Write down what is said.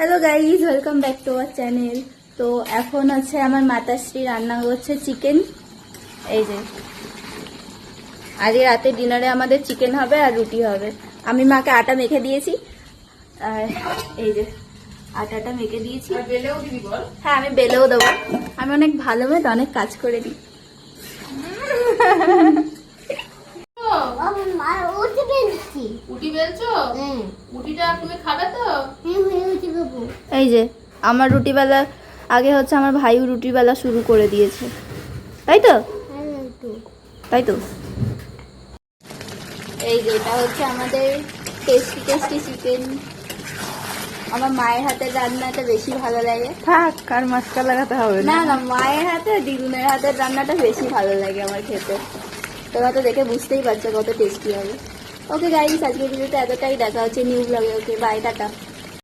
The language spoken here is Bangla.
Hello guys, welcome back to our channel. তো এখন হচ্ছে আমার মাতাশ্রী রান্না করছে চিকেন। এই যে আজকে রাতে ডিনারে আমাদের চিকেন হবে আর রুটি হবে। আমি মাকে আটা মেখে দিয়েছি, আর এই যে আটাটা মেখে দিয়েছি। হ্যাঁ, আমি বেলেও দেবো। আমি অনেক ভালো মেয়ে, অনেক কাজ করে দিই। এই যে আমার রুটিবেলা আগে হচ্ছে আমার ভাইও রুটিবেলা শুরু করে দিয়েছে, তাই তো? তাই তো। এই যে এটা হচ্ছে আমাদের টেস্টি টেস্টি চিকেন। আমার মায়ের হাতের রান্নাটা বেশি ভালো লাগে। থাক, আর মশলা লাগাতে হবে না না, মায়ের হাতে দিদুনের হাতের রান্নাটা বেশি ভালো লাগে আমার খেতে। তোমরা তো দেখে বুঝতেই পারছো কত টেস্টি হবে। ওকে গাইস, আজকের ভিডিওটা এতটাই। দেখা হচ্ছে নিউ ব্লগে। Okay bye, tata.